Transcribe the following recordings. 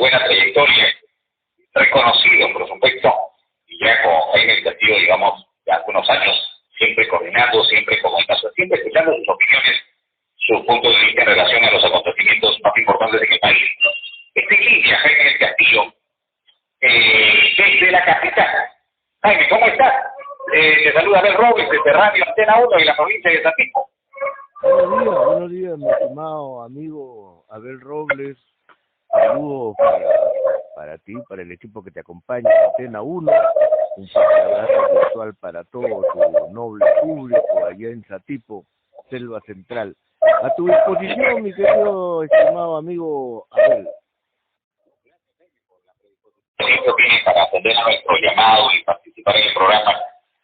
buena trayectoria, reconocido, por supuesto, y ya con Jaime del Castillo, digamos, ya algunos años, siempre coordinando, siempre comunicando, siempre escuchando sus opiniones, sus puntos de vista en relación a los acontecimientos más importantes de el país. Este línea, Jaime del Castillo, desde la capital. Jaime, ¿cómo estás? Te saluda Abel Robles desde Radio Antena 1 de la provincia de Satipo. Buenos días, mi estimado amigo Abel Robles. Saludos para ti, para el equipo que te acompaña, Antena 1. Un fuerte abrazo virtual para todo tu noble público allá en Satipo, Selva Central. A tu disposición, mi querido estimado amigo Abel. Esto tiene para atender a nuestro llamado y participar en el programa.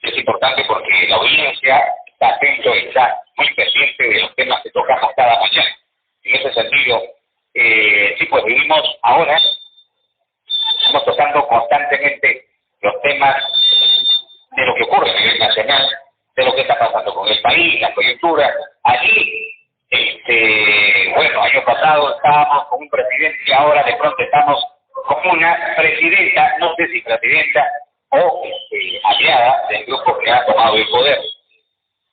Es importante porque la audiencia está atento, está muy pendiente de los temas que tocamos cada mañana. En ese sentido, sí, pues vivimos ahora, estamos tocando constantemente los temas de lo que ocurre a nivel nacional, de lo que está pasando con el país, la coyuntura. Allí, bueno, año pasado estábamos con un presidente y ahora de pronto estamos con una presidenta, no sé si presidenta o aliada del grupo que ha tomado el poder.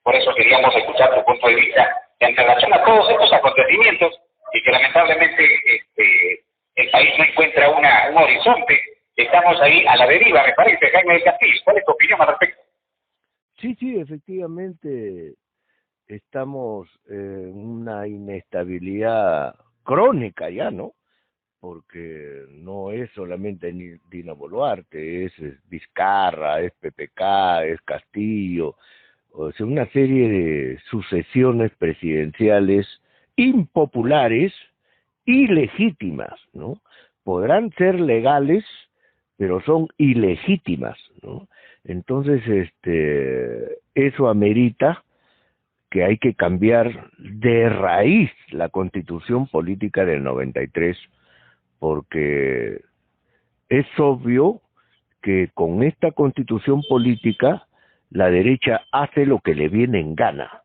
Por eso queríamos escuchar tu punto de vista en relación a todos estos acontecimientos y que lamentablemente el país no encuentra un horizonte. Estamos ahí a la deriva, me parece, Jaime del Castillo. ¿Cuál es tu opinión al respecto? Sí, efectivamente estamos en una inestabilidad crónica ya, ¿no? Porque no es solamente Dina Boluarte, es Vizcarra, es PPK, es Castillo, o sea, una serie de sucesiones presidenciales impopulares, ilegítimas, ¿no? Podrán ser legales, pero son ilegítimas, ¿no? Entonces, eso amerita que hay que cambiar de raíz la Constitución Política del 93, porque es obvio que con esta Constitución Política la derecha hace lo que le viene en gana.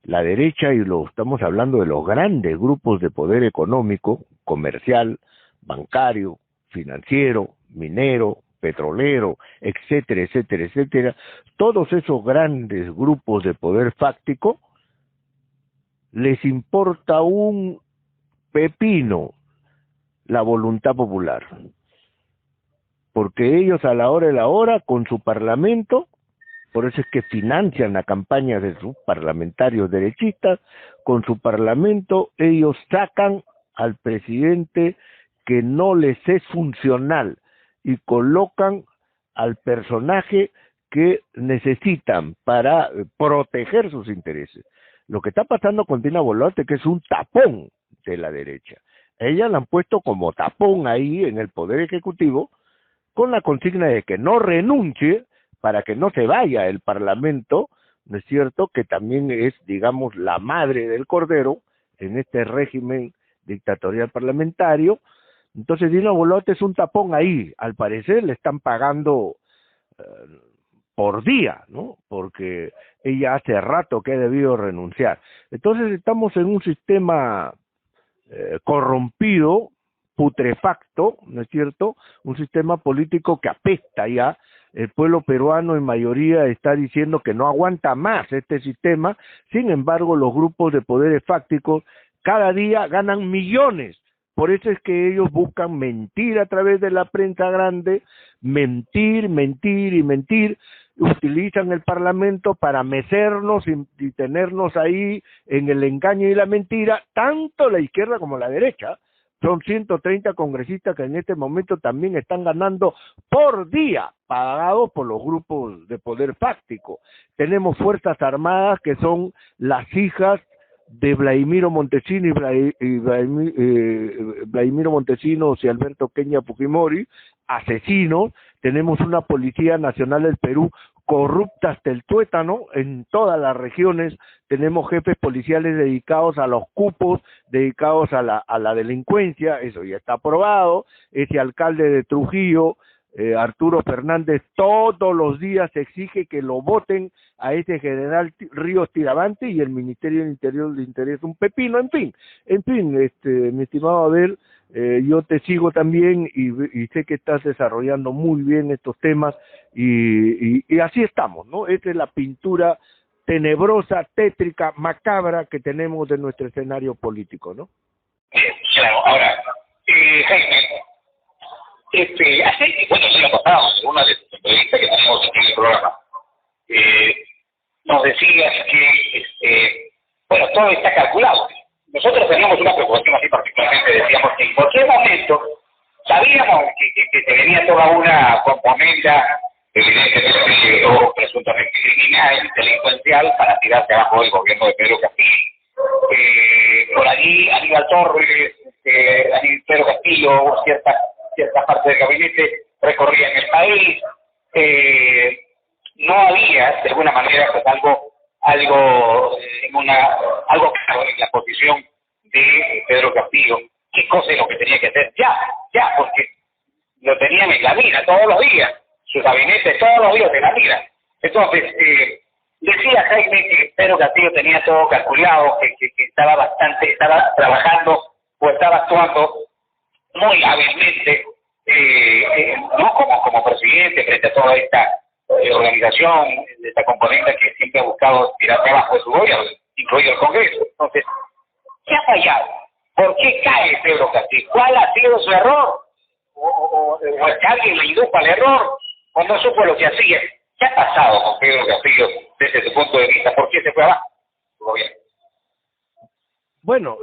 La derecha, y lo estamos hablando de los grandes grupos de poder económico, comercial, bancario, financiero, minero, petrolero, etcétera, todos esos grandes grupos de poder fáctico, les importa un pepino la voluntad popular, porque ellos a la hora de la hora, con su parlamento, por eso es que financian la campaña de sus parlamentarios derechistas, con su parlamento ellos sacan al presidente que no les es funcional y colocan al personaje que necesitan para proteger sus intereses. Lo que está pasando con Dina Boluarte, que es un tapón de la derecha. Ella la han puesto como tapón ahí en el Poder Ejecutivo, con la consigna de que no renuncie para que no se vaya el Parlamento, ¿no es cierto?, que también es, digamos, la madre del cordero en este régimen dictatorial parlamentario. Entonces Dina Boluarte es un tapón ahí, al parecer le están pagando por día, ¿no?, porque ella hace rato que ha debido renunciar. Entonces estamos en un sistema corrompido, putrefacto, ¿no es cierto?, un sistema político que apesta ya. El pueblo peruano en mayoría está diciendo que no aguanta más este sistema. Sin embargo, los grupos de poderes fácticos cada día ganan millones. Por eso es que ellos buscan mentir a través de la prensa grande, mentir, utilizan el Parlamento para mecernos y tenernos ahí en el engaño y la mentira, tanto la izquierda como la derecha. Son 130 congresistas que en este momento también están ganando por día, pagados por los grupos de poder fáctico. Tenemos fuerzas armadas que son las hijas de Vladimiro Montesinos Vladimiro Montesinos y Alberto Kenia Fujimori, asesinos. Tenemos una Policía Nacional del Perú corrupta hasta el tuétano en todas las regiones. Tenemos jefes policiales dedicados a los cupos, dedicados a la delincuencia. Eso ya está aprobado. Ese alcalde de Trujillo, Arturo Fernández, todos los días exige que lo voten a ese general Ríos Tiravante, y el Ministerio del Interior le interesa un pepino. En fin, mi estimado Abel, yo te sigo también y sé que estás desarrollando muy bien estos temas y así estamos, ¿no? Esta es la pintura tenebrosa, tétrica, macabra que tenemos de nuestro escenario político, ¿no? Claro, ahora, Jaime, hace, bueno, el año pasado, en una de sus entrevistas que tenemos aquí en el programa, nos decías que, bueno, todo está calculado. Nosotros teníamos una preocupación así particularmente, decíamos que en cualquier momento sabíamos que te venía toda una componenda evidentemente o presuntamente criminal, delincuencial, para tirarse abajo del gobierno de Pedro Castillo. Por allí Aníbal Torres, Pedro Castillo, cierta parte del gabinete recorrían el país. No había, de alguna manera, pues algo claro en la posición de Pedro Castillo. ¿Qué cosa es lo que tenía que hacer? Ya, porque lo tenían en la mira todos los días, su gabinete todos los días en la mira. Entonces, decía Jaime que Pedro Castillo tenía todo calculado, que estaba trabajando o estaba actuando muy hábilmente, no como presidente frente a toda esta organización, esta componente que siempre ha buscado tirarse abajo de su gobierno, incluido el Congreso. Entonces, ¿qué ha fallado? ¿Por qué cae Pedro Castillo? ¿Cuál ha sido su error? ¿O es que alguien le indujo al error? ¿O no supo lo que hacía? ¿Qué ha pasado con Pedro Castillo desde su punto de vista? ¿Por qué se fue abajo su gobierno? Bueno,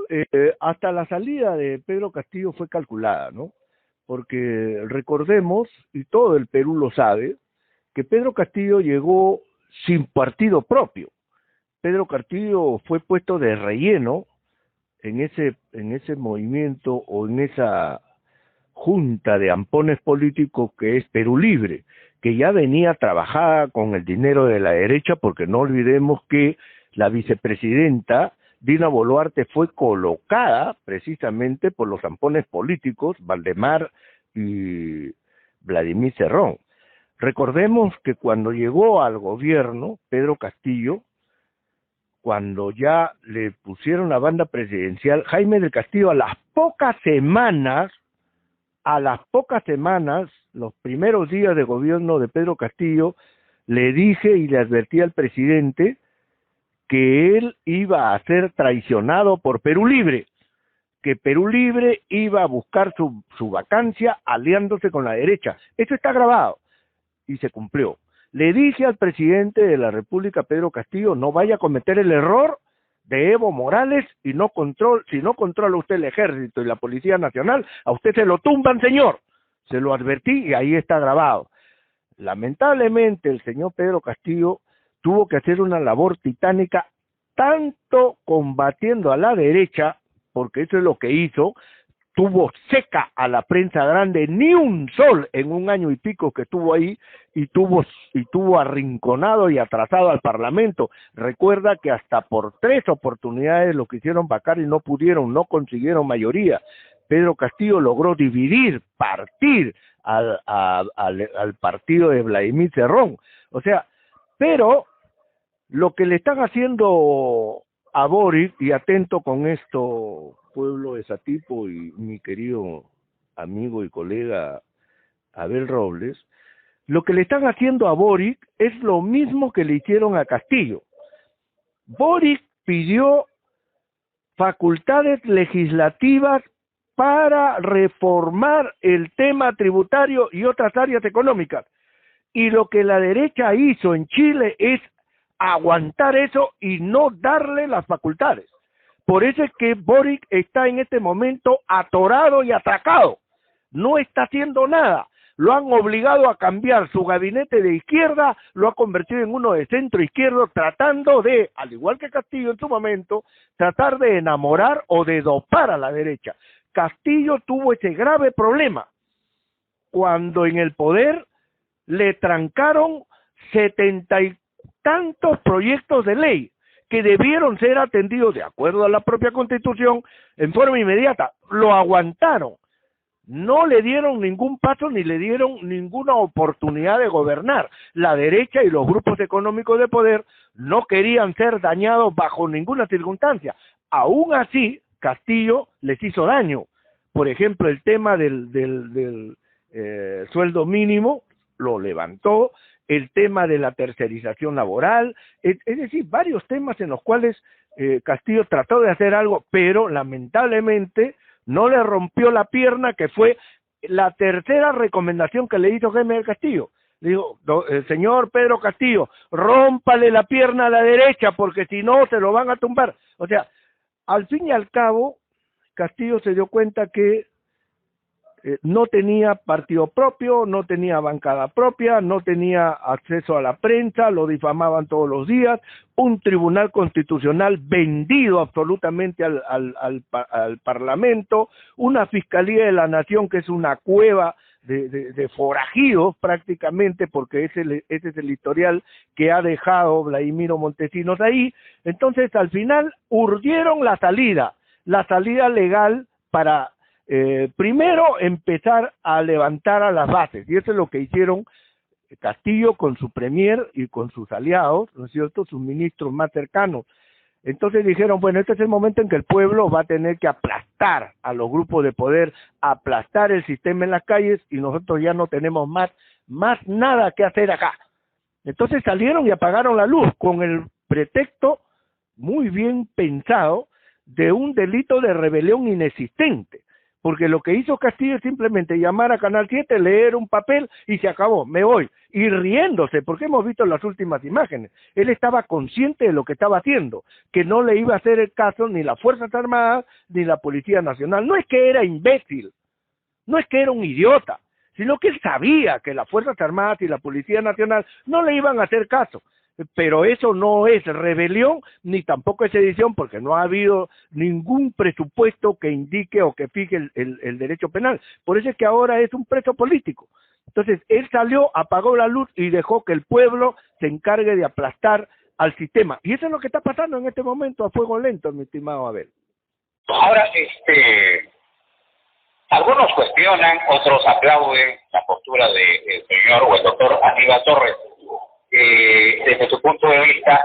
hasta la salida de Pedro Castillo fue calculada, ¿no? Porque recordemos, y todo el Perú lo sabe, que Pedro Castillo llegó sin partido propio. Pedro Castillo fue puesto de relleno en ese movimiento o en esa junta de ampones políticos que es Perú Libre, que ya venía trabajada con el dinero de la derecha, porque no olvidemos que la vicepresidenta Dina Boluarte fue colocada precisamente por los ampones políticos Valdemar y Vladimir Cerrón. Recordemos que cuando llegó al gobierno Pedro Castillo, cuando ya le pusieron la banda presidencial, Jaime del Castillo a las pocas semanas, los primeros días de gobierno de Pedro Castillo, le dije y le advertí al presidente que él iba a ser traicionado por Perú Libre, que Perú Libre iba a buscar su vacancia aliándose con la derecha. Eso está grabado y se cumplió. Le dije al presidente de la República, Pedro Castillo, no vaya a cometer el error de Evo Morales y si no controla usted el ejército y la Policía Nacional, a usted se lo tumban, señor. Se lo advertí y ahí está grabado. Lamentablemente el señor Pedro Castillo tuvo que hacer una labor titánica, tanto combatiendo a la derecha, porque eso es lo que hizo, tuvo seca a la prensa grande, ni un sol en un año y pico que estuvo ahí, y tuvo arrinconado y atrasado al Parlamento. Recuerda que hasta por 3 oportunidades lo quisieron vacar y no consiguieron mayoría. Pedro Castillo logró partir al partido de Vladimir Cerrón. O sea, pero lo que le están haciendo a Boric, y atento con esto, pueblo de Satipo y mi querido amigo y colega Abel Robles, lo que le están haciendo a Boric es lo mismo que le hicieron a Castillo. Boric pidió facultades legislativas para reformar el tema tributario y otras áreas económicas. Y lo que la derecha hizo en Chile es aguantar eso y no darle las facultades. Por eso es que Boric está en este momento atorado y atracado. No está haciendo nada. Lo han obligado a cambiar su gabinete de izquierda, lo ha convertido en uno de centro izquierdo, tratando de, al igual que Castillo en su momento, tratar de enamorar o de dopar a la derecha. Castillo tuvo ese grave problema cuando en el poder le trancaron 70 y tantos proyectos de ley que debieron ser atendidos de acuerdo a la propia Constitución en forma inmediata. Lo aguantaron. No le dieron ningún paso ni le dieron ninguna oportunidad de gobernar. La derecha y los grupos económicos de poder no querían ser dañados bajo ninguna circunstancia. Aún así, Castillo les hizo daño, Por ejemplo, el tema del sueldo mínimo lo levantó, el tema de la tercerización laboral, es decir, varios temas en los cuales Castillo trató de hacer algo, pero lamentablemente no le rompió la pierna, que fue la tercera recomendación que le hizo Jaime del Castillo. Le dijo, señor Pedro Castillo, rómpale la pierna a la derecha, porque si no se lo van a tumbar. O sea, al fin y al cabo, Castillo se dio cuenta que no tenía partido propio, no tenía bancada propia, no tenía acceso a la prensa, lo difamaban todos los días, un tribunal constitucional vendido absolutamente al Parlamento, una Fiscalía de la Nación que es una cueva de forajidos prácticamente, porque ese es el historial que ha dejado Vladimiro Montesinos ahí. Entonces al final urdieron la salida legal para primero empezar a levantar a las bases, y eso es lo que hicieron Castillo con su premier y con sus aliados, ¿no es cierto?, sus ministros más cercanos. Entonces dijeron, bueno, este es el momento en que el pueblo va a tener que aplastar a los grupos de poder, aplastar el sistema en las calles, y nosotros ya no tenemos más nada que hacer acá. Entonces salieron y apagaron la luz con el pretexto muy bien pensado de un delito de rebelión inexistente. Porque lo que hizo Castillo es simplemente llamar a Canal 7, leer un papel y se acabó, me voy. Y riéndose, porque hemos visto las últimas imágenes. Él estaba consciente de lo que estaba haciendo, que no le iba a hacer el caso ni las Fuerzas Armadas ni la Policía Nacional. No es que era imbécil, no es que era un idiota, sino que él sabía que las Fuerzas Armadas y la Policía Nacional no le iban a hacer caso. Pero eso no es rebelión ni tampoco es sedición, porque no ha habido ningún presupuesto que indique o que fije el derecho penal. Por eso es que ahora es un preso político. Entonces él salió, apagó la luz y dejó que el pueblo se encargue de aplastar al sistema. Y eso es lo que está pasando en este momento a fuego lento, mi estimado Abel. Ahora, algunos cuestionan, otros aplauden la postura del señor o el doctor Aníbal Torres. Desde su punto de vista,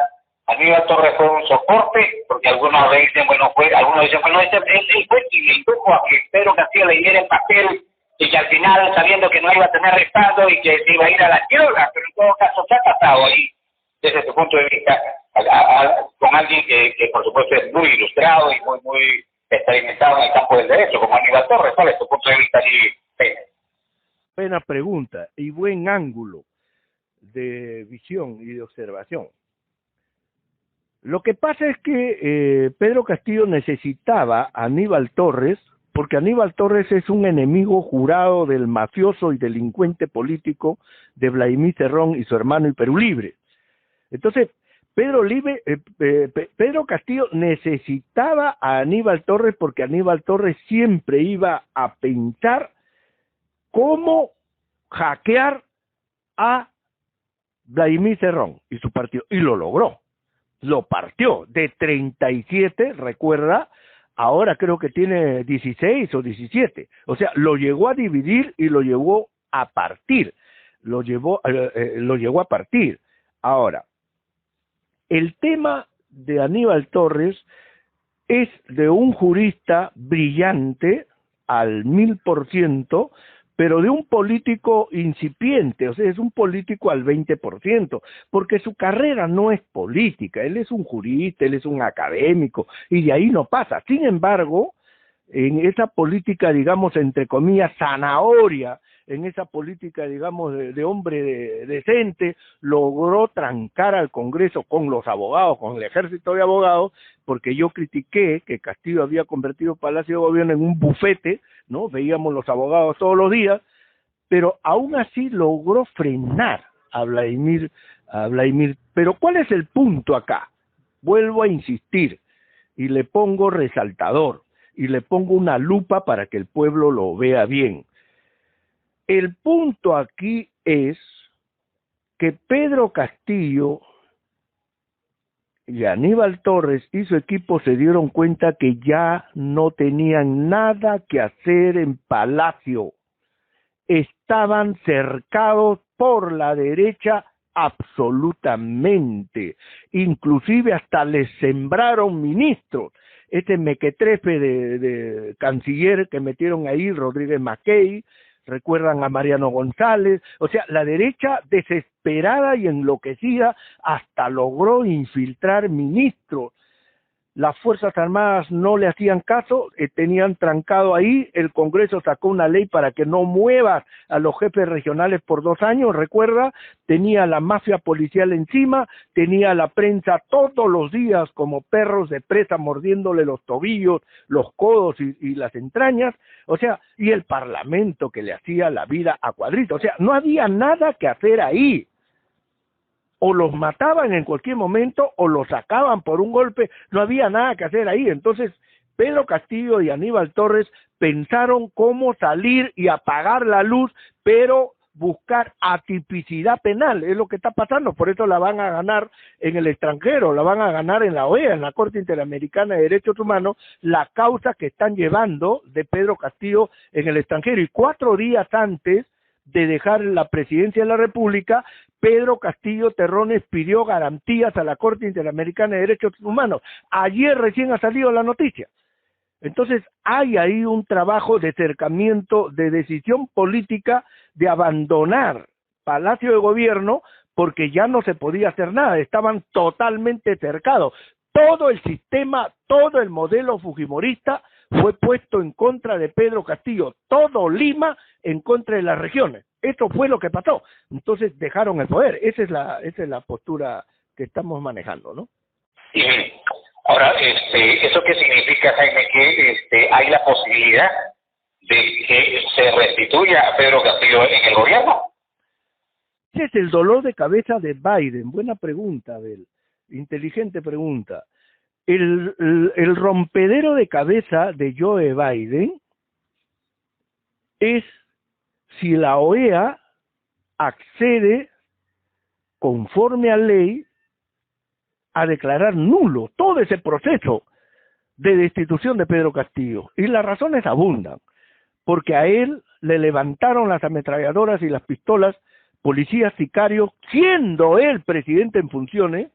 Aníbal Torres fue un soporte, porque algunos dicen, bueno, él fue quien le indujo a que Pedro Castillo le diera el papel, y que al final, sabiendo que no iba a tener respaldo y que se iba a ir a la quiebra, pero en todo caso se ha tratado ahí, desde su punto de vista, con alguien que por supuesto es muy ilustrado y muy experimentado en el campo del derecho, como Aníbal Torres. ¿Cuál es tu punto de vista allí? Buena pregunta y buen ángulo de visión y de observación. Lo que pasa es que Pedro Castillo necesitaba a Aníbal Torres, porque Aníbal Torres es un enemigo jurado del mafioso y delincuente político de Vladimir Cerrón y su hermano y Perú Libre. Entonces, Pedro Castillo necesitaba a Aníbal Torres, porque Aníbal Torres siempre iba a pensar cómo hackear a Vladimir Cerrón y su partido, y lo logró, lo partió de 37, recuerda, ahora creo que tiene 16 o 17, o sea, lo llegó a dividir y lo llevó a partir, lo llegó a partir. Ahora, el tema de Aníbal Torres es de un jurista brillante al 1000%, pero de un político incipiente, o sea, es un político al 20%, porque su carrera no es política, él es un jurista, él es un académico, y de ahí no pasa. Sin embargo, en esa política, digamos, entre comillas, zanahoria, en esa política, digamos, de hombre decente, logró trancar al Congreso con los abogados, con el ejército de abogados, porque yo critiqué que Castillo había convertido Palacio de Gobierno en un bufete, ¿no? Veíamos los abogados todos los días, pero aún así logró frenar a Vladimir. Pero ¿cuál es el punto acá? Vuelvo a insistir, y le pongo resaltador, y le pongo una lupa para que el pueblo lo vea bien. El punto aquí es que Pedro Castillo y Aníbal Torres y su equipo se dieron cuenta que ya no tenían nada que hacer en Palacio. Estaban cercados por la derecha absolutamente. Inclusive hasta les sembraron ministros. este mequetrefe de canciller que metieron ahí, Rodríguez Mackey, recuerdan a Mariano González, o sea, la derecha desesperada y enloquecida hasta logró infiltrar ministros. Las Fuerzas Armadas no le hacían caso, tenían trancado ahí, el Congreso sacó una ley para que no muevas a los jefes regionales por 2 años, recuerda, tenía la mafia policial encima, tenía la prensa todos los días como perros de presa mordiéndole los tobillos, los codos y las entrañas, o sea, y el Parlamento que le hacía la vida a cuadritos, o sea, no había nada que hacer ahí. O los mataban en cualquier momento o los sacaban por un golpe, no había nada que hacer ahí. Entonces, Pedro Castillo y Aníbal Torres pensaron cómo salir y apagar la luz, pero buscar atipicidad penal, es lo que está pasando, por eso la van a ganar en el extranjero, la van a ganar en la OEA, en la Corte Interamericana de Derechos Humanos, la causa que están llevando de Pedro Castillo en el extranjero. Y 4 días antes de dejar la presidencia de la República, Pedro Castillo Terrones pidió garantías a la Corte Interamericana de Derechos Humanos. Ayer recién ha salido la noticia. Entonces hay ahí un trabajo de cercamiento, de decisión política, de abandonar Palacio de Gobierno, porque ya no se podía hacer nada, estaban totalmente cercados. Todo el sistema, todo el modelo fujimorista fue puesto en contra de Pedro Castillo, todo Lima en contra de las regiones. Eso fue lo que pasó. Entonces dejaron el poder. Esa es la postura que estamos manejando, ¿no? Y ahora, ¿eso qué significa, Jaime? Que hay la posibilidad de que se restituya a Pedro Castillo en el gobierno. Ese es el dolor de cabeza de Biden. Buena pregunta, Abel. Inteligente pregunta. El rompedero de cabeza de Joe Biden es si la OEA accede conforme a ley a declarar nulo todo ese proceso de destitución de Pedro Castillo. Y las razones abundan, porque a él le levantaron las ametralladoras y las pistolas policías sicarios, siendo él presidente en funciones,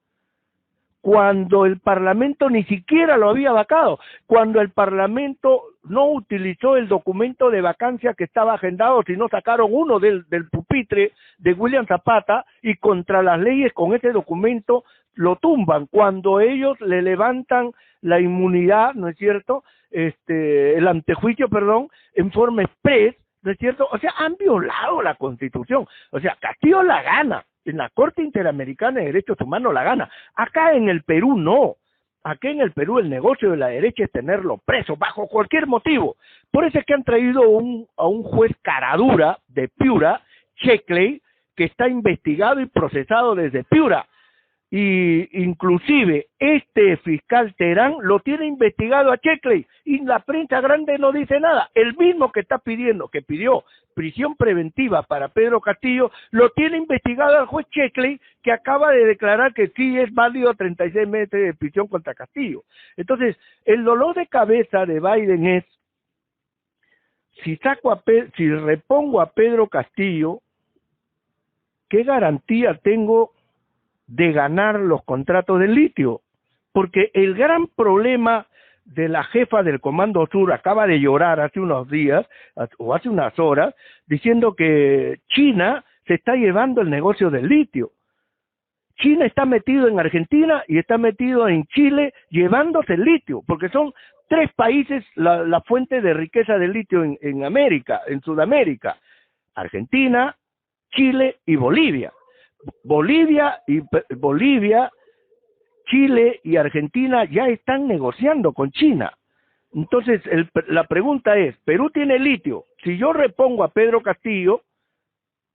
cuando el Parlamento ni siquiera lo había vacado, cuando el Parlamento no utilizó el documento de vacancia que estaba agendado, sino sacaron uno del pupitre de William Zapata y contra las leyes con ese documento lo tumban, cuando ellos le levantan la inmunidad, ¿no es cierto?, el antejuicio, perdón, en forma express, ¿no es cierto? O sea, han violado la Constitución, o sea, Castillo la gana. En la Corte Interamericana de Derechos Humanos la gana. Acá en el Perú no. Acá en el Perú el negocio de la derecha es tenerlo preso bajo cualquier motivo. Por eso es que han traído a un juez caradura de Piura, Sheckley, que está investigado y procesado desde Piura. Y inclusive este fiscal Terán lo tiene investigado a Sheckley y la prensa grande no dice nada. El mismo que pidió prisión preventiva para Pedro Castillo, lo tiene investigado al juez Sheckley, que acaba de declarar que sí es válido 36 meses de prisión contra Castillo. Entonces, el dolor de cabeza de Biden es, si repongo a Pedro Castillo, ¿qué garantía tengo de ganar los contratos del litio? Porque el gran problema de la jefa del Comando Sur acaba de llorar hace unos días o hace unas horas diciendo que China se está llevando el negocio del litio. China está metido en Argentina y está metido en Chile llevándose el litio, porque son 3 países la fuente de riqueza del litio en América, en Sudamérica: Argentina, Chile y Bolivia. Bolivia, Chile y Argentina ya están negociando con China. Entonces, la pregunta es, Perú tiene litio, si yo repongo a Pedro Castillo,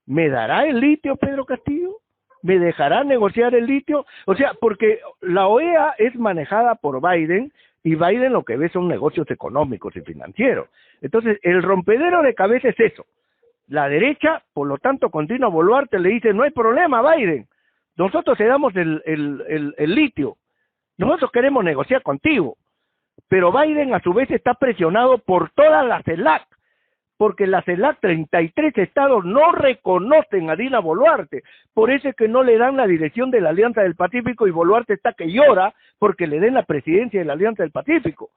¿me dará el litio Pedro Castillo? ¿Me dejará negociar el litio? O sea, porque la OEA es manejada por Biden, y Biden lo que ve son negocios económicos y financieros. Entonces, el rompedero de cabeza es eso. La derecha, por lo tanto, con Dino Boluarte le dice, no hay problema, Biden, nosotros te damos el litio, nosotros queremos negociar contigo, pero Biden a su vez está presionado por toda la CELAC, porque la CELAC 33 estados no reconocen a Dina Boluarte, por eso es que no le dan la dirección de la Alianza del Pacífico y Boluarte está que llora porque le den la presidencia de la Alianza del Pacífico.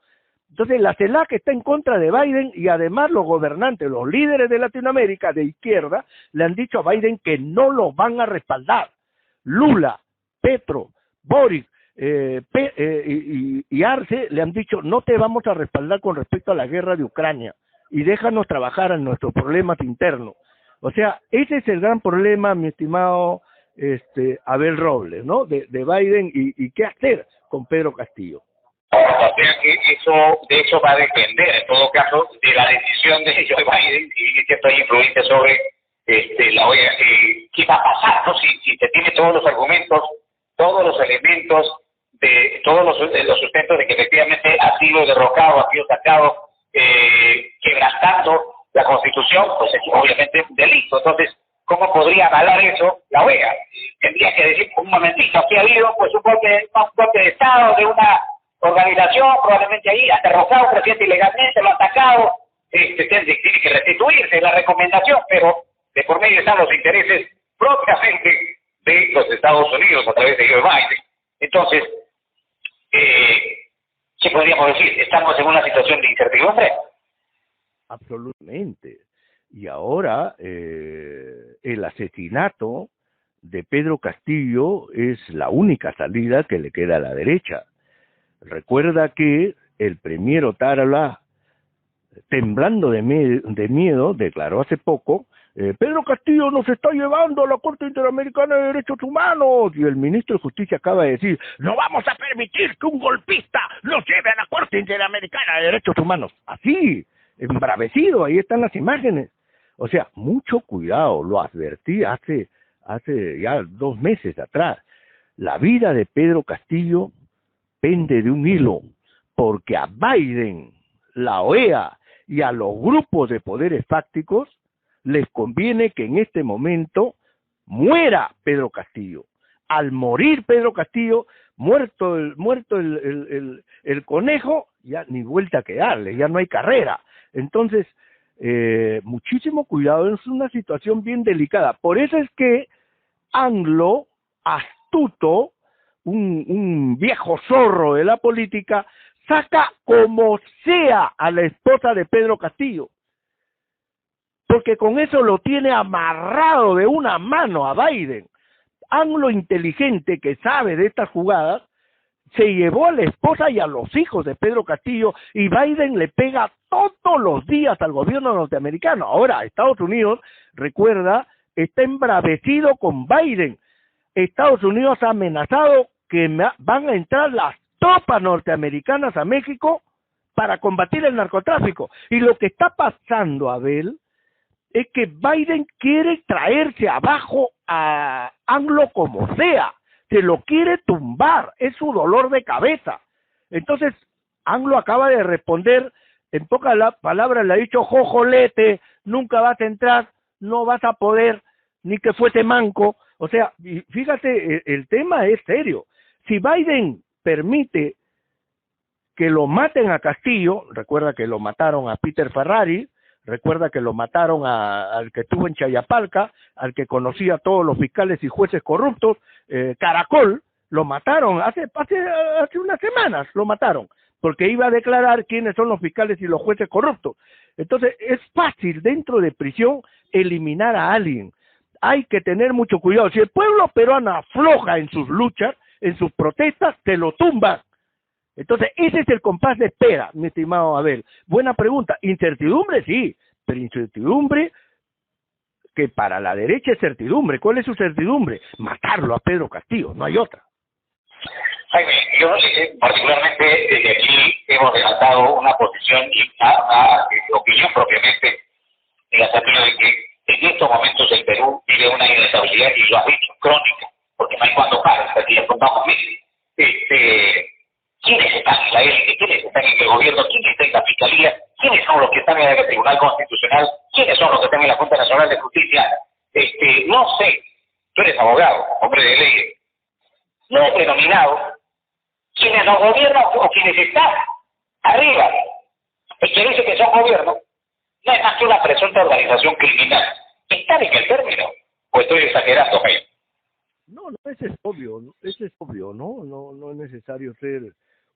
Entonces la CELAC está en contra de Biden y además los gobernantes, los líderes de Latinoamérica de izquierda, le han dicho a Biden que no lo van a respaldar. Lula, Petro, Boric y Arce le han dicho no te vamos a respaldar con respecto a la guerra de Ucrania y déjanos trabajar en nuestros problemas internos. O sea, ese es el gran problema, mi estimado Abel Robles, ¿no? De Biden y qué hacer con Pedro Castillo. O sea que eso, de hecho, va a depender, en todo caso, de la decisión de Joe Biden y cierta influencia sobre la OEA. ¿Qué va a pasar, no? Si se tiene todos los argumentos, todos los elementos, de todos los sustentos de que efectivamente ha sido derrocado, ha sido sacado, quebrantando la Constitución, pues es obviamente un delito. Entonces, ¿cómo podría avalar eso la OEA? Tendría que decir, un momentito, aquí ha habido pues un golpe de Estado de una organización, probablemente ahí ha derrocado a un presidente ilegalmente, lo ha atacado, tiene que restituirse la recomendación, pero de por medio están los intereses propiamente de los Estados Unidos a través de Joe Biden. Entonces, ¿qué podríamos decir? ¿Estamos en una situación de incertidumbre? Absolutamente. Y ahora el asesinato de Pedro Castillo es la única salida que le queda a la derecha. Recuerda que el premier Otárola, temblando de miedo, declaró hace poco, Pedro Castillo nos está llevando a la Corte Interamericana de Derechos Humanos, y el ministro de Justicia acaba de decir, no vamos a permitir que un golpista nos lleve a la Corte Interamericana de Derechos Humanos. Así, embravecido, ahí están las imágenes. O sea, mucho cuidado, lo advertí hace ya 2 meses atrás. La vida de Pedro Castillo pende de un hilo, porque a Biden, la OEA y a los grupos de poderes fácticos les conviene que en este momento muera Pedro Castillo. Al morir Pedro Castillo, muerto el conejo, ya ni vuelta que darle, ya no hay carrera. Entonces, muchísimo cuidado, es una situación bien delicada. Por eso es que AMLO, astuto, un viejo zorro de la política, saca como sea a la esposa de Pedro Castillo, porque con eso lo tiene amarrado de una mano a Biden. AMLO inteligente que sabe de estas jugadas, se llevó a la esposa y a los hijos de Pedro Castillo y Biden le pega todos los días al gobierno norteamericano. Ahora, Estados Unidos, recuerda, está embravecido con Biden. Estados Unidos ha amenazado que van a entrar las tropas norteamericanas a México para combatir el narcotráfico. Y lo que está pasando, Abel, es que Biden quiere traerse abajo a AMLO como sea, se lo quiere tumbar, es su dolor de cabeza. Entonces, AMLO acaba de responder, en pocas palabras le ha dicho, jojolete, nunca vas a entrar, no vas a poder, ni que fuese manco. O sea, fíjate, el tema es serio. Si Biden permite que lo maten a Castillo, recuerda que lo mataron a Peter Ferrari, recuerda que lo mataron al que estuvo en Chayapalca, al que conocía a todos los fiscales y jueces corruptos, Caracol, lo mataron hace unas semanas, lo mataron, porque iba a declarar quiénes son los fiscales y los jueces corruptos. Entonces, es fácil dentro de prisión eliminar a alguien. Hay que tener mucho cuidado. Si el pueblo peruano afloja en sus luchas, en sus protestas, se lo tumban. Entonces, ese es el compás de espera, mi estimado Abel. Buena pregunta. Incertidumbre, sí, pero incertidumbre que para la derecha es certidumbre. ¿Cuál es su certidumbre? Matarlo a Pedro Castillo, no hay otra. Jaime, yo particularmente desde aquí hemos levantado una posición y una opinión propiamente en el sentido de que en estos momentos el Perú vive una inestabilidad, y lo has dicho, crónica, porque no hay cuando parar, hasta que ya contamos meses. ¿Quiénes están en la élite? ¿Quiénes están en el gobierno? ¿Quiénes están en la fiscalía? ¿Quiénes son los que están en el Tribunal Constitucional? ¿Quiénes son los que están en la Junta Nacional de Justicia? No sé, tú eres abogado, hombre de leyes, no he denominado quienes nos gobiernan o quienes están arriba, el que dice que son gobierno, no es más que una presunta organización criminal. ¿Está bien el término? ¿O estoy exagerando, Jaime? No, no, ese es obvio, ¿no? No es necesario ser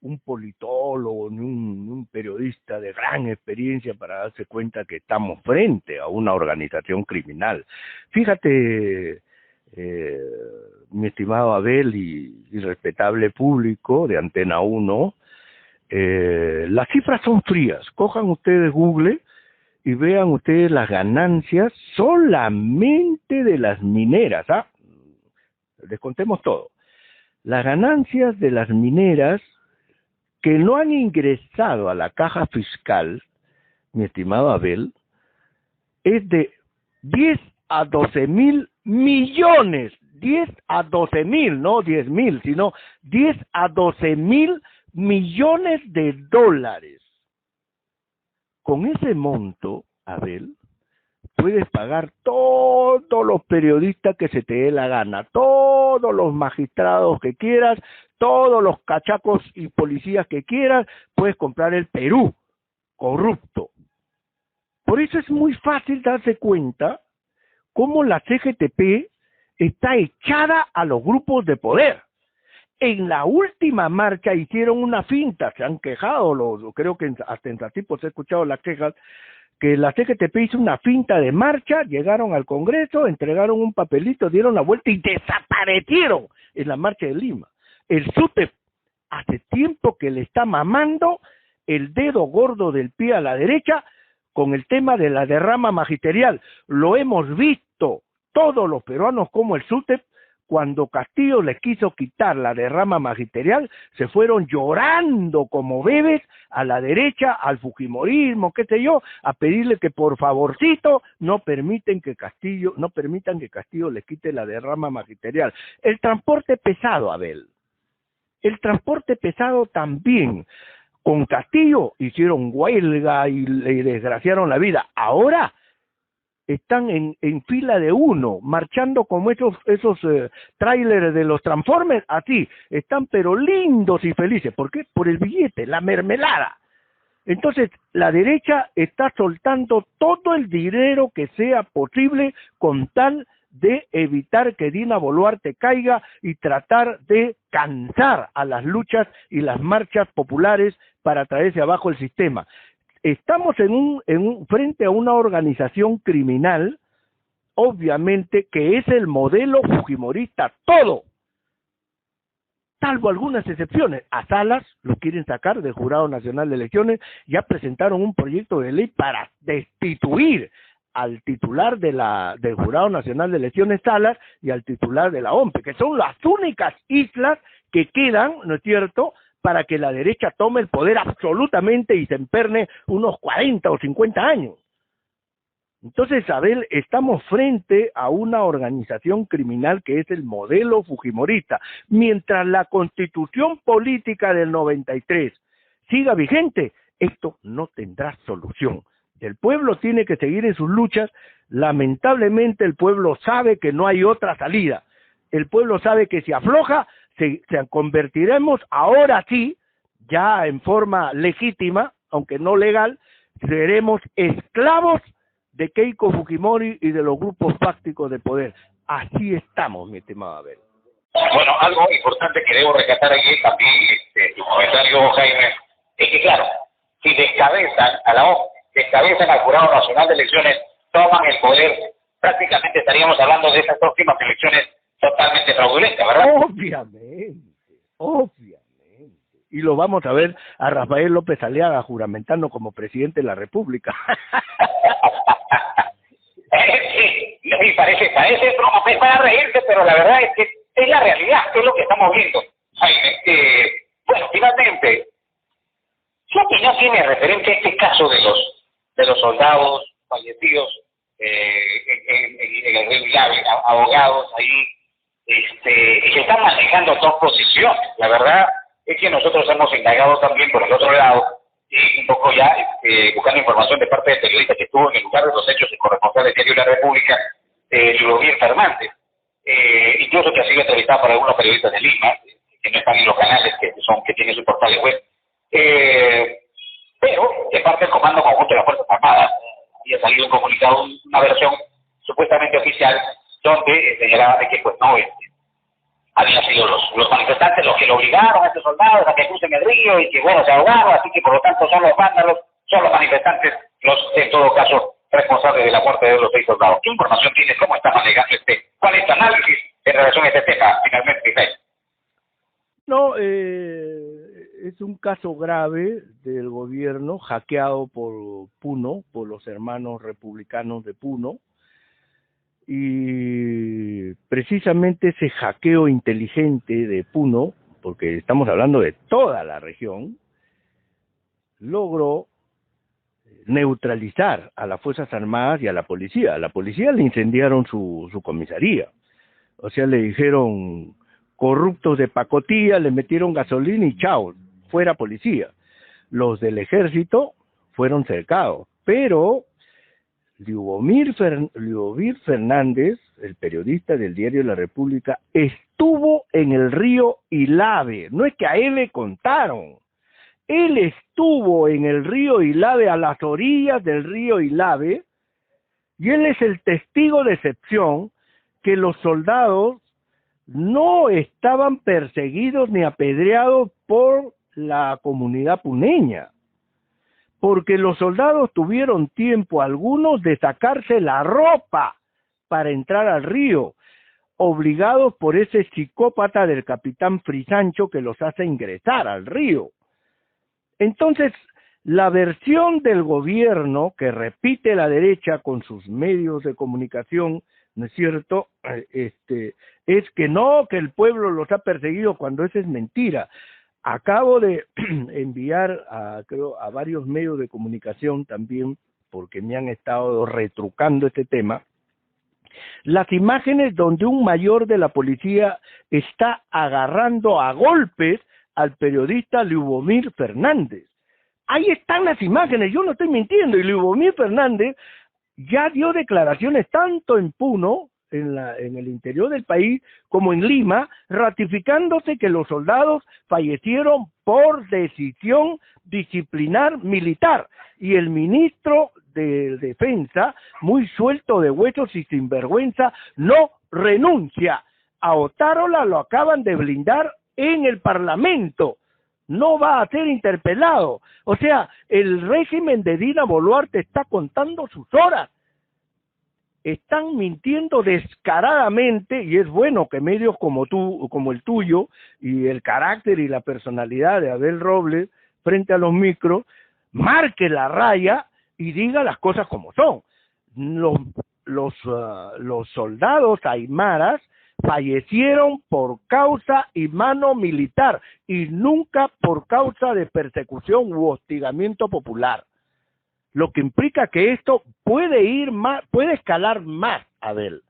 un politólogo ni un periodista de gran experiencia para darse cuenta que estamos frente a una organización criminal. Fíjate, mi estimado Abel y respetable público de Antena 1, las cifras son frías. Cojan ustedes Google y vean ustedes las ganancias solamente de las mineras, ¿ah? Descontemos todo. Las ganancias de las mineras que no han ingresado a la caja fiscal, mi estimado Abel, es de 10 a 12 mil millones, 10 a 12 mil, no 10 mil, sino 10 a 12 mil millones de dólares. Con ese monto, Abel, puedes pagar todos los periodistas que se te dé la gana, todos los magistrados que quieras, todos los cachacos y policías que quieras, puedes comprar el Perú corrupto. Por eso es muy fácil darse cuenta cómo la CGTP está echada a los grupos de poder. En la última marcha hicieron una finta, se han quejado, creo que hasta en Zatipos he escuchado las quejas, que la CGTP hizo una finta de marcha, llegaron al Congreso, entregaron un papelito, dieron la vuelta y desaparecieron en la marcha de Lima. El SUTEP hace tiempo que le está mamando el dedo gordo del pie a la derecha con el tema de la derrama magisterial. Lo hemos visto todos los peruanos como el SUTEP, cuando Castillo les quiso quitar la derrama magisterial, se fueron llorando como bebés a la derecha, al fujimorismo, qué sé yo, a pedirle que por favorcito no permitan que Castillo les quite la derrama magisterial. El transporte pesado, Abel. El transporte pesado también. Con Castillo hicieron huelga y le desgraciaron la vida. Ahora están en fila de uno, marchando como esos tráileres de los Transformers, así, están pero lindos y felices. ¿Por qué? Por el billete, la mermelada. Entonces, la derecha está soltando todo el dinero que sea posible con tal de evitar que Dina Boluarte caiga y tratar de cansar a las luchas y las marchas populares para traerse abajo el sistema. Estamos frente a una organización criminal, obviamente, que es el modelo fujimorista todo, salvo algunas excepciones. A Salas lo quieren sacar del Jurado Nacional de Elecciones, ya presentaron un proyecto de ley para destituir al titular del Jurado Nacional de Elecciones, Salas, y al titular de la OMPE, que son las únicas islas que quedan, ¿no es cierto?, para que la derecha tome el poder absolutamente y se emperne unos 40 o 50 años. Entonces, Abel, estamos frente a una organización criminal que es el modelo fujimorista. Mientras la Constitución Política del 93 siga vigente, esto no tendrá solución. El pueblo tiene que seguir en sus luchas. Lamentablemente, el pueblo sabe que no hay otra salida. El pueblo sabe que si afloja, se convertiremos ahora sí, ya en forma legítima, aunque no legal, seremos esclavos de Keiko Fujimori y de los grupos fácticos de poder. Así estamos, mi estimado Abel. Bueno, algo importante que debo rescatar aquí también, tu comentario, Jaime, es que claro, si descabezan a la OMP, descabezan al Jurado Nacional de Elecciones, toman el poder, prácticamente estaríamos hablando de esas próximas elecciones totalmente fraudulentas, ¿verdad? Obviamente. Y lo vamos a ver a Rafael López Aliaga juramentando como presidente de la República. Sí, parece broma, es para reírse, pero la verdad es que es la realidad, es lo que estamos viendo. Bueno, finalmente, ¿qué opinión tiene referente a este caso de los soldados fallecidos en el río Llave, abogados ahí, que están manejando dos posiciones? La verdad es que nosotros hemos indagado también por el otro lado, y un poco ya buscando información de parte del periodista que estuvo en el lugar de los hechos, el corresponsal del diario La República, Ludovier Fernández, incluso que ha sido entrevistado por algunos periodistas de Lima, que no están en los canales que tienen su portal web, pero de parte del Comando Conjunto de las Fuerzas Armadas. salido un comunicado, una versión supuestamente oficial, donde señalaba de que pues no, habían sido los manifestantes los que lo obligaron a estos soldados a que crucen el río y que bueno, se ahogaron, así que por lo tanto son los vándalos, son los manifestantes los, en todo caso, responsables de la muerte de los 6 soldados. ¿Qué información tiene? ¿Cómo está manejando cuál es tu análisis en relación a este tema, finalmente, Misael? No, es un caso grave del gobierno hackeado por Puno, por los hermanos republicanos de Puno, y precisamente ese hackeo inteligente de Puno, porque estamos hablando de toda la región, logró neutralizar a las Fuerzas Armadas y a la policía. A la policía le incendiaron su comisaría, o sea, le dijeron corruptos de pacotilla, le metieron gasolina y chao, fuera policía. Los del ejército fueron cercados, pero Liubomir Fernández, el periodista del diario La República, estuvo en el río Ilave. No es que a él le contaron. Él estuvo en el río Ilave, a las orillas del río Ilave, y él es el testigo de excepción que los soldados no estaban perseguidos ni apedreados por la comunidad puneña, porque los soldados tuvieron tiempo algunos de sacarse la ropa para entrar al río, obligados por ese psicópata del capitán Frisancho que los hace ingresar al río. Entonces, la versión del gobierno que repite la derecha con sus medios de comunicación, ¿no es cierto?, es que no, que el pueblo los ha perseguido, cuando eso es mentira. Acabo de enviar creo, a varios medios de comunicación también, porque me han estado retrucando este tema, las imágenes donde un mayor de la policía está agarrando a golpes al periodista Liubomir Fernández. Ahí están las imágenes, yo no estoy mintiendo, y Liubomir Fernández ya dio declaraciones tanto en Puno, en el interior del país, como en Lima, ratificándose que los soldados fallecieron por decisión disciplinar militar, y el ministro de Defensa, muy suelto de huesos y sinvergüenza, no renuncia. A Otárola lo acaban de blindar en el Parlamento, no va a ser interpelado. O sea, el régimen de Dina Boluarte está contando sus horas. Están mintiendo descaradamente, y es bueno que medios como tú, como el tuyo, y el carácter y la personalidad de Abel Robles frente a los micros, marque la raya y diga las cosas como son. Los soldados aymaras fallecieron por causa y mano militar, y nunca por causa de persecución u hostigamiento popular. Lo que implica que esto puede ir más, puede escalar más, Abel.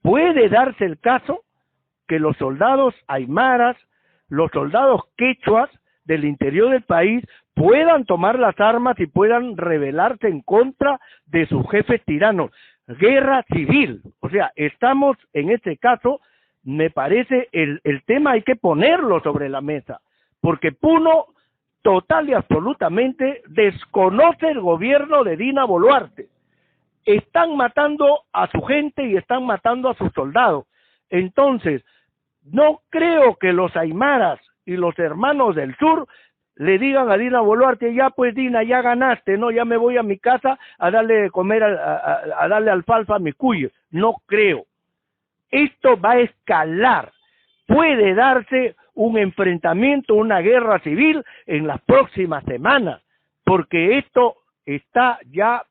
Puede darse el caso que los soldados aymaras, los soldados quechuas del interior del país puedan tomar las armas y puedan rebelarse en contra de sus jefes tiranos. Guerra civil. O sea, estamos en este caso, me parece, el tema hay que ponerlo sobre la mesa, porque Puno total y absolutamente desconoce el gobierno de Dina Boluarte. Están matando a su gente y están matando a sus soldados. Entonces, no creo que los aymaras y los hermanos del sur le digan a Dina Boluarte: ya pues Dina, ya ganaste, no, ya me voy a mi casa a darle de comer, a darle alfalfa a mis cuyos. No creo. Esto va a escalar. Puede darse un enfrentamiento, una guerra civil en las próximas semanas, porque esto está ya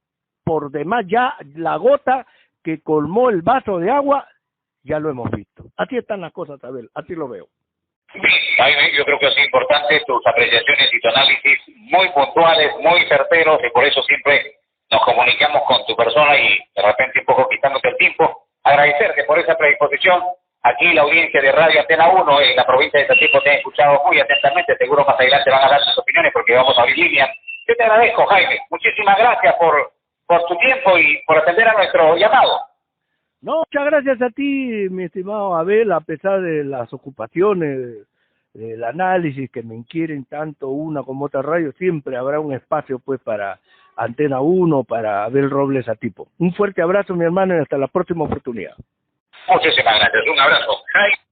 por demás, ya la gota que colmó el vaso de agua, ya lo hemos visto. Así están las cosas, Abel, así lo veo. Jaime, yo creo que es importante tus apreciaciones y tu análisis muy puntuales, muy certeros, y por eso siempre nos comunicamos con tu persona y de repente un poco quitándote el tiempo. Agradecerte por esa predisposición. Aquí la audiencia de Radio Antena 1 en la provincia de Satipo te ha escuchado muy atentamente. Seguro más adelante van a dar sus opiniones porque vamos a abrir líneas. Yo te agradezco, Jaime. Muchísimas gracias por tu tiempo y por atender a nuestro llamado. No, muchas gracias a ti, mi estimado Abel, a pesar de las ocupaciones, del análisis que me inquieren tanto una como otra radio, siempre habrá un espacio pues para Antena 1, para Abel Robles Atipo. Un fuerte abrazo, mi hermano, y hasta la próxima oportunidad. Muchísimas gracias. Un abrazo. Jaime.